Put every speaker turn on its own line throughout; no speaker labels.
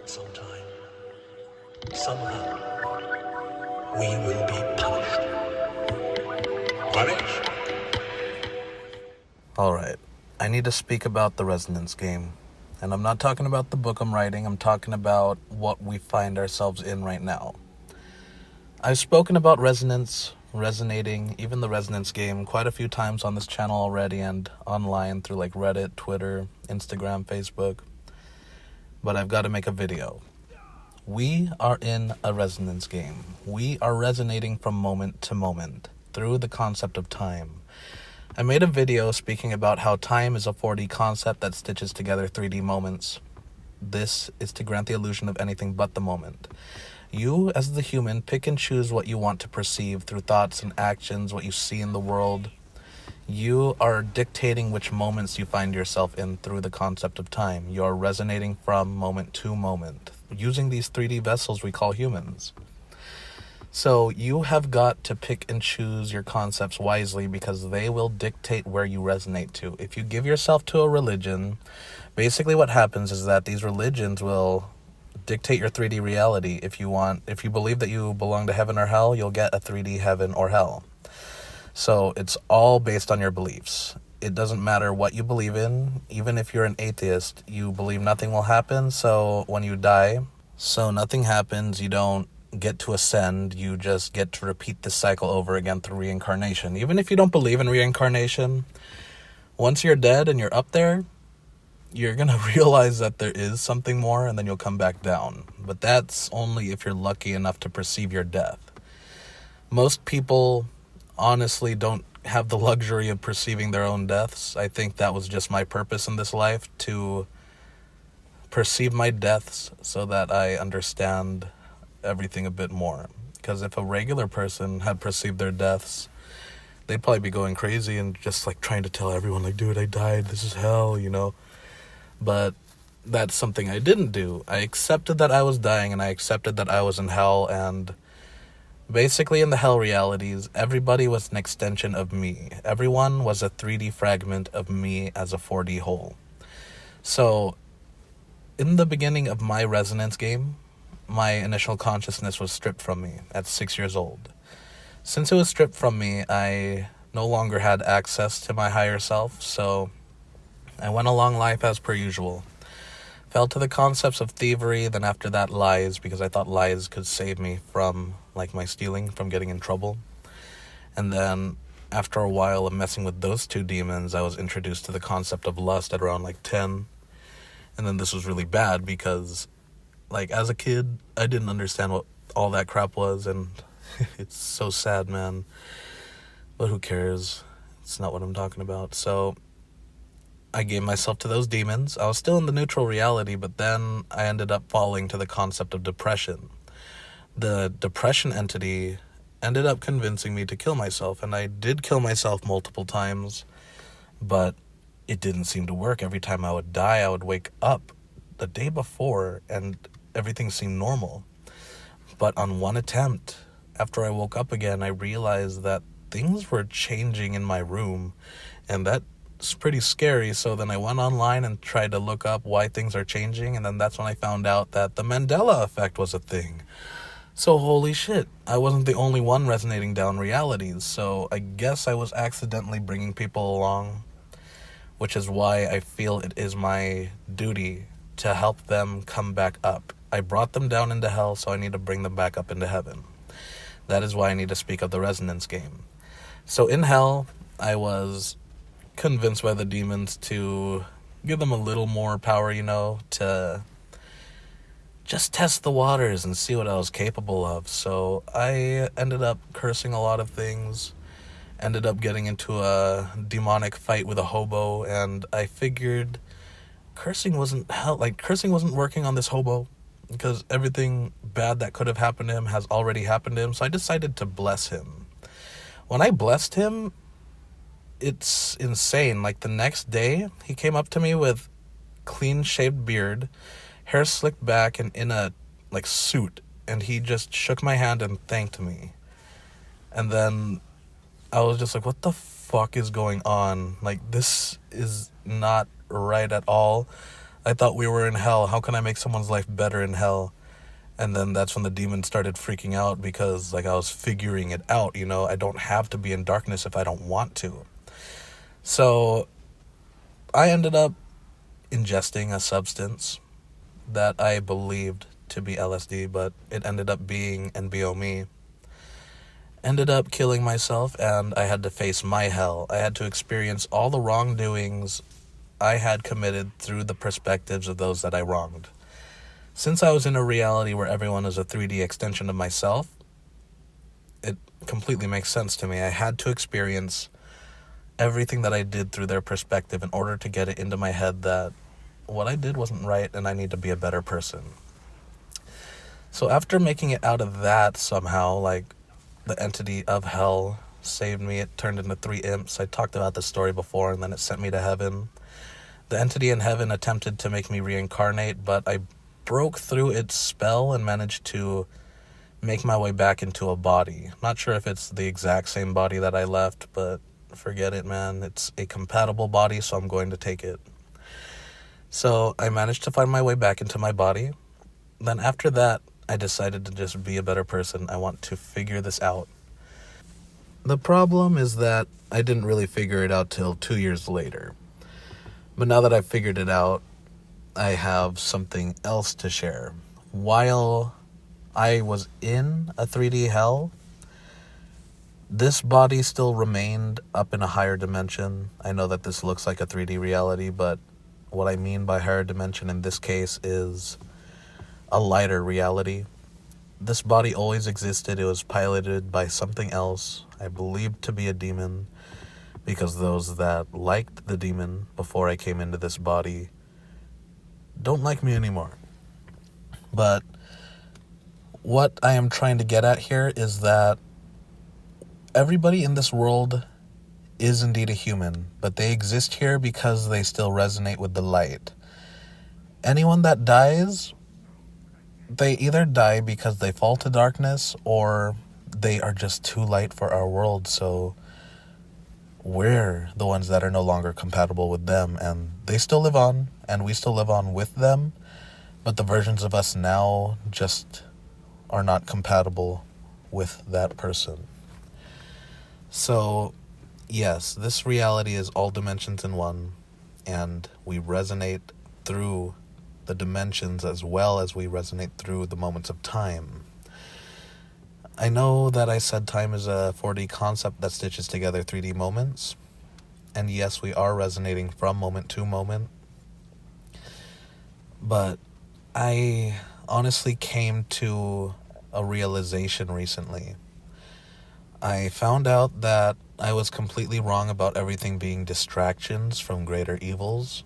sometime, somehow, we will be punished. Punished?
Alright, I need to speak about the Resonance game. And I'm not talking about the book I'm writing, I'm talking about what we find ourselves in right now. I've spoken about resonance, resonating, even the Resonance game quite a few times on this channel already and online through like Reddit, Twitter, Instagram, Facebook. But I've got to make a video. We are in a resonance game. We are resonating from moment to moment through the concept of time. I made a video speaking about how time is a 4D concept that stitches together 3D moments. This is to grant the illusion of anything but the moment. You, as the human, pick and choose what you want to perceive through thoughts and actions, what you see in the world. You are dictating which moments you find yourself in through the concept of time. You are resonating from moment to moment, using these 3D vessels we call humans. So you have got to pick and choose your concepts wisely because they will dictate where you resonate to. If you give yourself to a religion, basically what happens is that these religions will dictate your 3D reality. If you believe that you belong to heaven or hell, you'll get a 3D heaven or hell. So it's all based on your beliefs. It doesn't matter what you believe in. Even if you're an atheist, you believe nothing will happen. So when you die, nothing happens. You don't get to ascend. You just get to repeat this cycle over again through reincarnation. Even if you don't believe in reincarnation, once you're dead and you're up there, you're going to realize that there is something more and then you'll come back down. But that's only if you're lucky enough to perceive your death. Most people honestly don't have the luxury of perceiving their own deaths. I think that was just my purpose in this life, to perceive my deaths so that I understand everything a bit more. Because if a regular person had perceived their deaths, they'd probably be going crazy and just like trying to tell everyone like, dude, I died, this is hell, you know. But that's something I didn't do. I accepted that I was dying and I accepted that I was in hell, and basically in the hell realities, everybody was an extension of me. Everyone was a 3D fragment of me as a 4D whole. So in the beginning of my resonance game, my initial consciousness was stripped from me at 6 years old. Since it was stripped from me, I no longer had access to my higher self, so I went along life as per usual. Fell to the concepts of thievery, then after that lies, because I thought lies could save me from like my stealing, from getting in trouble. And then after a while of messing with those two demons, I was introduced to the concept of lust at around like 10. And then this was really bad because like as a kid, I didn't understand what all that crap was, and it's so sad, man. But who cares? It's not what I'm talking about. So I gave myself to those demons. I was still in the neutral reality, but then I ended up falling to the concept of depression. The depression entity ended up convincing me to kill myself, and I did kill myself multiple times, but it didn't seem to work. Every time I would die, I would wake up the day before and everything seemed normal. But on one attempt, after I woke up again, I realized that things were changing in my room, and that's pretty scary. So then I went online and tried to look up why things are changing, and then that's when I found out that the Mandela effect was a thing. So holy shit, I wasn't the only one resonating down realities, so I guess I was accidentally bringing people along, which is why I feel it is my duty to help them come back up. I brought them down into hell, so I need to bring them back up into heaven. That is why I need to speak of the resonance game. So in hell, I was convinced by the demons to give them a little more power, you know, to just test the waters and see what I was capable of. So I ended up cursing a lot of things, ended up getting into a demonic fight with a hobo, and I figured cursing wasn't working on this hobo, because everything bad that could have happened to him has already happened to him. So I decided to bless him. When I blessed him, it's insane. Like the next day, he came up to me with clean shaved beard, hair slicked back, and in a like suit, and he just shook my hand and thanked me. And then I was just like, what the fuck is going on? Like, this is not right at all. I thought we were in hell. How can I make someone's life better in hell? And then that's when the demon started freaking out because, like, I was figuring it out, I don't have to be in darkness if I don't want to. So I ended up ingesting a substance that I believed to be LSD, but it ended up being NBOMe. Ended up killing myself, and I had to face my hell. I had to experience all the wrongdoings I had committed through the perspectives of those that I wronged. Since I was in a reality where everyone is a 3D extension of myself, it completely makes sense to me. I had to experience everything that I did through their perspective in order to get it into my head that what I did wasn't right and I need to be a better person. So after making it out of that somehow, like, the entity of hell saved me. It turned into 3 imps. I talked about this story before, and then it sent me to heaven. The entity in heaven attempted to make me reincarnate, but I broke through its spell and managed to make my way back into a body. Not sure if it's the exact same body that I left, but forget it, man. It's a compatible body, so I'm going to take it. So I managed to find my way back into my body. Then after that, I decided to just be a better person. I want to figure this out. The problem is that I didn't really figure it out till 2 years later. But now that I've figured it out, I have something else to share. While I was in a 3D hell, this body still remained up in a higher dimension. I know that this looks like a 3D reality, but what I mean by higher dimension in this case is a lighter reality. This body always existed. It was piloted by something else, I believed to be a demon, because those that liked the demon before I came into this body don't like me anymore. But what I am trying to get at here is that everybody in this world is indeed a human, but they exist here because they still resonate with the light. Anyone that dies, they either die because they fall to darkness or they are just too light for our world, so we're the ones that are no longer compatible with them, and they still live on, and we still live on with them, but the versions of us now just are not compatible with that person. So, yes, this reality is all dimensions in one, and we resonate through the dimensions as well as we resonate through the moments of time. I know that I said time is a 4D concept that stitches together 3D moments, and yes, we are resonating from moment to moment, but I honestly came to a realization recently. I found out that I was completely wrong about everything being distractions from greater evils.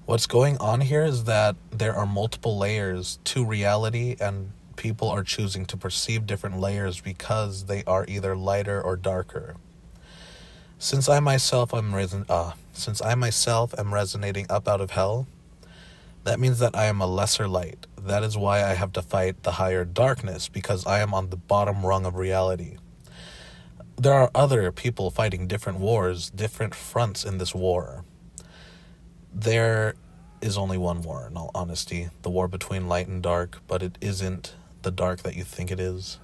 What's going on here is that there are multiple layers to reality, and people are choosing to perceive different layers because they are either lighter or darker. Since I myself am resonating up out of hell, that means that I am a lesser light. That is why I have to fight the higher darkness, because I am on the bottom rung of reality. There are other people fighting different wars, different fronts in this war. There is only one war, in all honesty, the war between light and dark, but it isn't the dark that you think it is.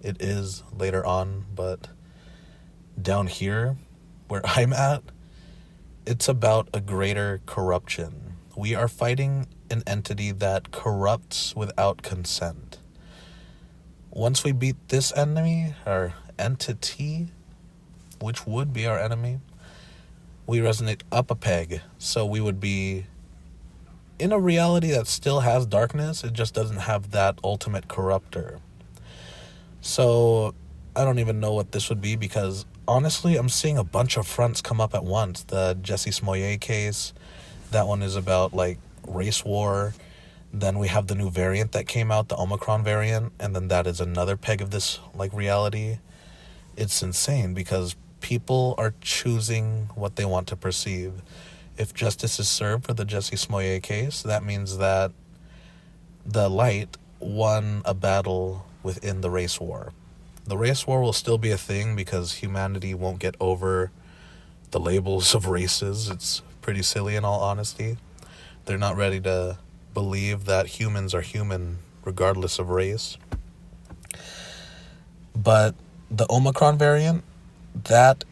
It is later on, but down here, where I'm at, it's about a greater corruption. We are fighting an entity that corrupts without consent. Once we beat this enemy, or entity, which would be our enemy, we resonate up a peg, so we would be in a reality that still has darkness, it just doesn't have that ultimate corruptor. So I don't even know what this would be, because honestly, I'm seeing a bunch of fronts come up at once. The Jussie Smollett case, that one is about, like, race war. Then we have the new variant that came out, the Omicron variant, and then that is another peg of this, like, reality. It's insane because people are choosing what they want to perceive. If justice is served for the Jussie Smollett case, that means that the light won a battle within the race war. The race war will still be a thing because humanity won't get over the labels of races. It's pretty silly, in all honesty. They're not ready to believe that humans are human regardless of race. But the Omicron variant, that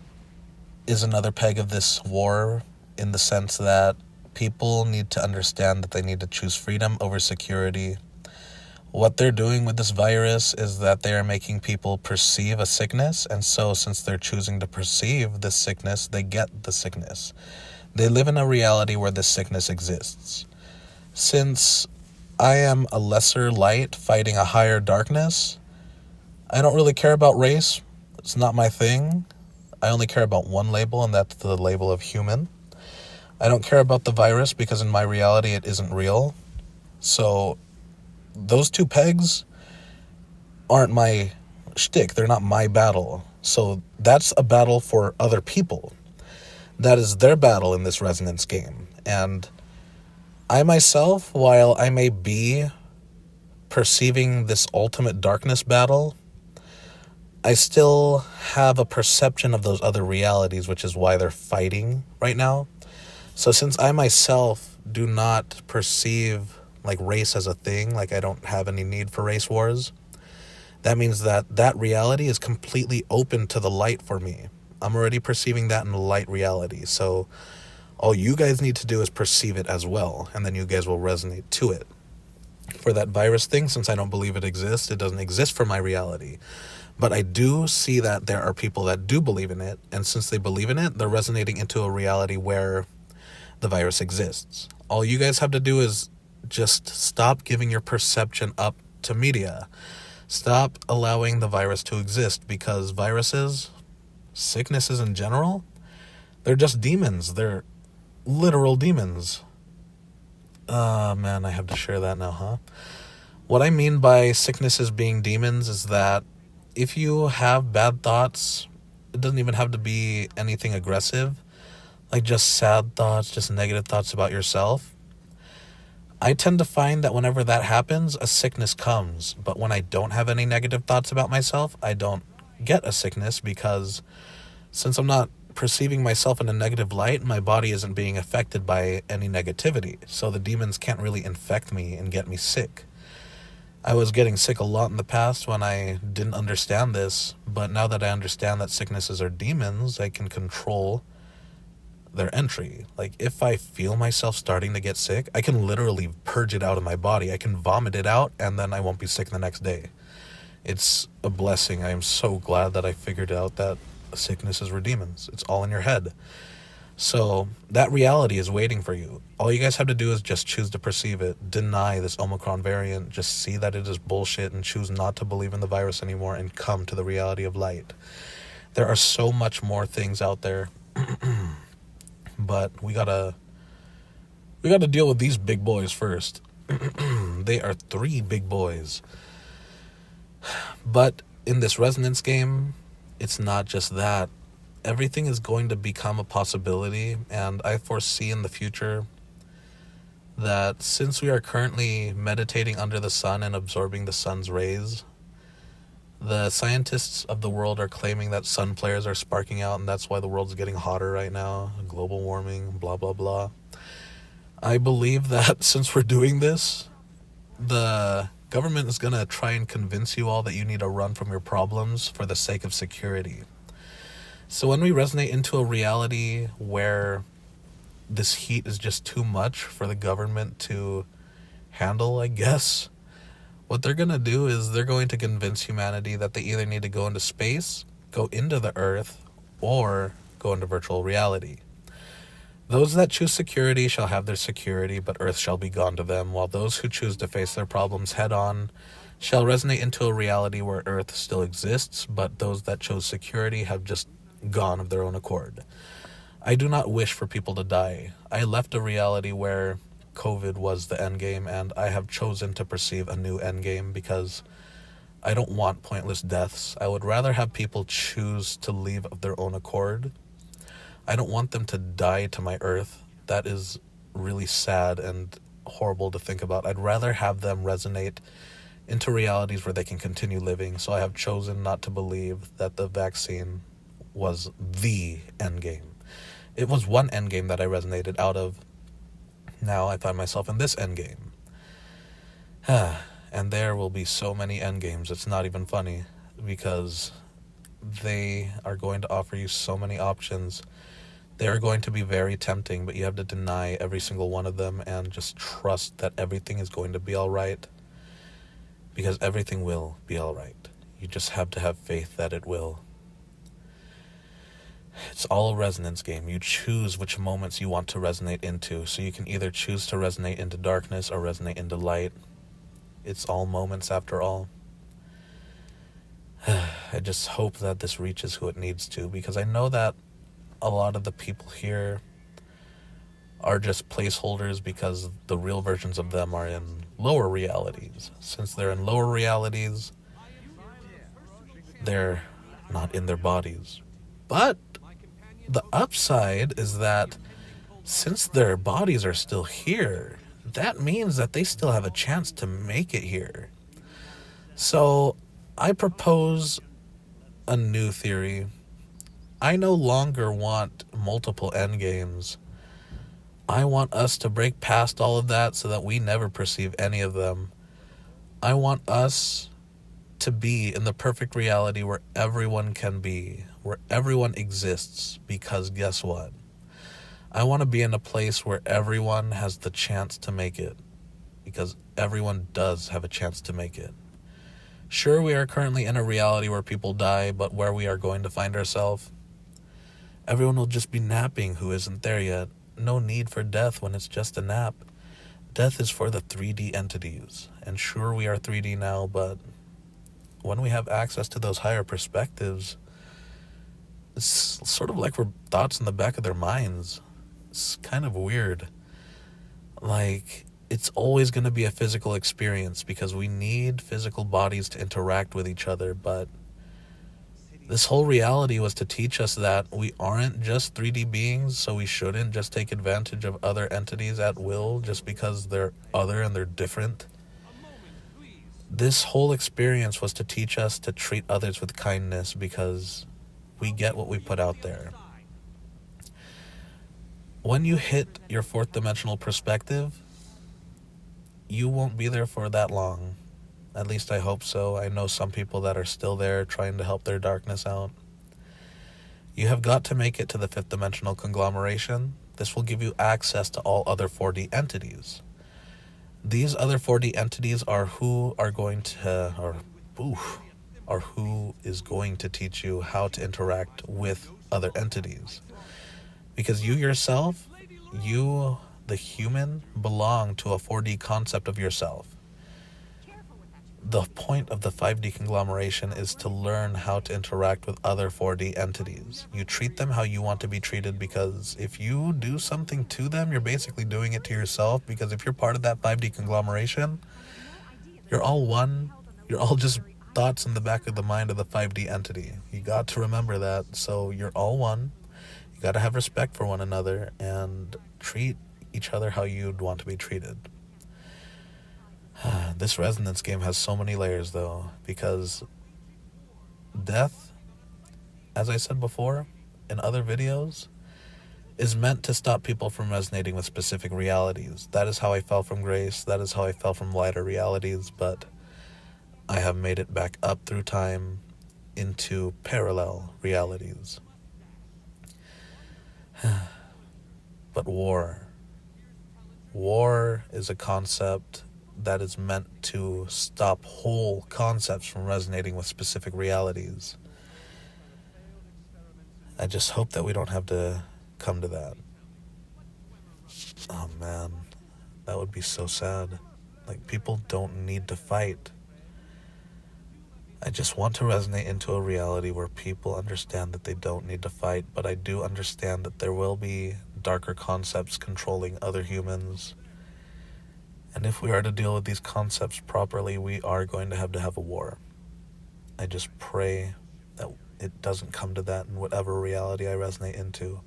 is another peg of this war, in the sense that people need to understand that they need to choose freedom over security. What they're doing with this virus is that they are making people perceive a sickness, and so since they're choosing to perceive this sickness, they get the sickness. They live in a reality where this sickness exists. Since I am a lesser light fighting a higher darkness, I don't really care about race. It's not my thing. I only care about one label, and that's the label of human. I don't care about the virus because in my reality it isn't real. So those two pegs aren't my shtick. They're not my battle. So that's a battle for other people. That is their battle in this resonance game. And I myself, while I may be perceiving this ultimate darkness battle, I still have a perception of those other realities, which is why they're fighting right now. So since I myself do not perceive like race as a thing, like I don't have any need for race wars, that means that that reality is completely open to the light for me. I'm already perceiving that in the light reality. So all you guys need to do is perceive it as well, and then you guys will resonate to it. For that virus thing, since I don't believe it exists, it doesn't exist for my reality. But I do see that there are people that do believe in it, and since they believe in it, they're resonating into a reality where the virus exists. All you guys have to do is just stop giving your perception up to media. Stop allowing the virus to exist, because viruses, sicknesses in general, they're just demons. They're literal demons. Man, I have to share that now, huh? What I mean by sicknesses being demons is that if you have bad thoughts, it doesn't even have to be anything aggressive, like just sad thoughts, just negative thoughts about yourself. I tend to find that whenever that happens, a sickness comes. But when I don't have any negative thoughts about myself, I don't get a sickness, because since I'm not perceiving myself in a negative light, my body isn't being affected by any negativity. So the demons can't really infect me and get me sick. I was getting sick a lot in the past when I didn't understand this, but now that I understand that sicknesses are demons, I can control their entry. Like, if I feel myself starting to get sick, I can literally purge it out of my body. I can vomit it out, and then I won't be sick the next day. It's a blessing. I am so glad that I figured out that sicknesses were demons. It's all in your head. So that reality is waiting for you. All you guys have to do is just choose to perceive it. Deny this Omicron variant. Just see that it is bullshit and choose not to believe in the virus anymore and come to the reality of light. There are so much more things out there. But we gotta deal with these big boys first. They are 3 big boys. But in this resonance game, it's not just that. Everything is going to become a possibility, and I foresee in the future that since we are currently meditating under the sun and absorbing the sun's rays, the scientists of the world are claiming that sun flares are sparking out, and that's why the world's getting hotter right now, global warming, blah, blah, blah. I believe that since we're doing this, the government is going to try and convince you all that you need to run from your problems for the sake of security. So when we resonate into a reality where this heat is just too much for the government to handle, I guess, what they're going to do is they're going to convince humanity that they either need to go into space, go into the earth, or go into virtual reality. Those that choose security shall have their security, but earth shall be gone to them, while those who choose to face their problems head on shall resonate into a reality where earth still exists, but those that chose security have just gone of their own accord. I do not wish for people to die. I left a reality where COVID was the endgame, and I have chosen to perceive a new endgame because I don't want pointless deaths. I would rather have people choose to leave of their own accord. I don't want them to die to my earth. That is really sad and horrible to think about. I'd rather have them resonate into realities where they can continue living. So I have chosen not to believe that the vaccine was the endgame. It was one endgame that I resonated out of, Now I find myself in this endgame. And there will be so many endgames, it's not even funny, because they are going to offer you so many options. They are going to be very tempting, but you have to deny every single one of them and just trust that everything is going to be all right, because everything will be all right. You just have to have faith that it will. It's all a resonance game. You choose which moments you want to resonate into, so you can either choose to resonate into darkness or resonate into light. It's all moments after all. I just hope that this reaches who it needs to, because I know that a lot of the people here are just placeholders because the real versions of them are in lower realities. Since they're in lower realities, they're not in their bodies. But the upside is that since their bodies are still here, that means that they still have a chance to make it here. So I propose a new theory. I no longer want multiple endgames. I want us to break past all of that so that we never perceive any of them. I want us to be in the perfect reality where everyone can be, where everyone exists, because guess what? I want to be in a place where everyone has the chance to make it, because everyone does have a chance to make it. Sure, we are currently in a reality where people die, but where we are going to find ourselves, everyone will just be napping who isn't there yet. No need for death when it's just a nap. Death is for the 3D entities, and sure, we are 3D now, but when we have access to those higher perspectives, it's sort of like we're thoughts in the back of their minds. It's kind of weird. Like, it's always going to be a physical experience because we need physical bodies to interact with each other, but this whole reality was to teach us that we aren't just 3D beings, so we shouldn't just take advantage of other entities at will just because they're other and they're different. This whole experience was to teach us to treat others with kindness because we get what we put out there. When you hit your fourth dimensional perspective, you won't be there for that long. At least I hope so. I know some people that are still there trying to help their darkness out. You have got to make it to the fifth dimensional conglomeration. This will give you access to all other 4D entities. These other 4D entities are who is going to teach you how to interact with other entities. Because you yourself, you, the human, belong to a 4D concept of yourself. The point of the 5D conglomeration is to learn how to interact with other 4D entities. You treat them how you want to be treated, because if you do something to them, you're basically doing it to yourself, because if you're part of that 5D conglomeration, you're all one. You're all just thoughts in the back of the mind of the 5D entity. You got to remember that. So you're all one. You got to have respect for one another and treat each other how you'd want to be treated. This resonance game has so many layers, though, because death, as I said before in other videos, is meant to stop people from resonating with specific realities. That is how I fell from grace. That is how I fell from lighter realities, but I have made it back up through time into parallel realities. But war is a concept that is meant to stop whole concepts from resonating with specific realities. I just hope that we don't have to come to that. Oh man, that would be so sad. Like, people don't need to fight. I just want to resonate into a reality where people understand that they don't need to fight, but I do understand that there will be darker concepts controlling other humans. And if we are to deal with these concepts properly, we are going to have a war. I just pray that it doesn't come to that in whatever reality I resonate into.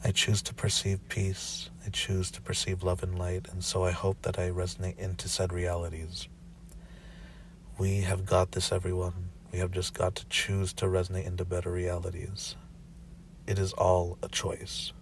I choose to perceive peace. I choose to perceive love and light, and so I hope that I resonate into said realities. We have got this, everyone. We have just got to choose to resonate into better realities. It is all a choice.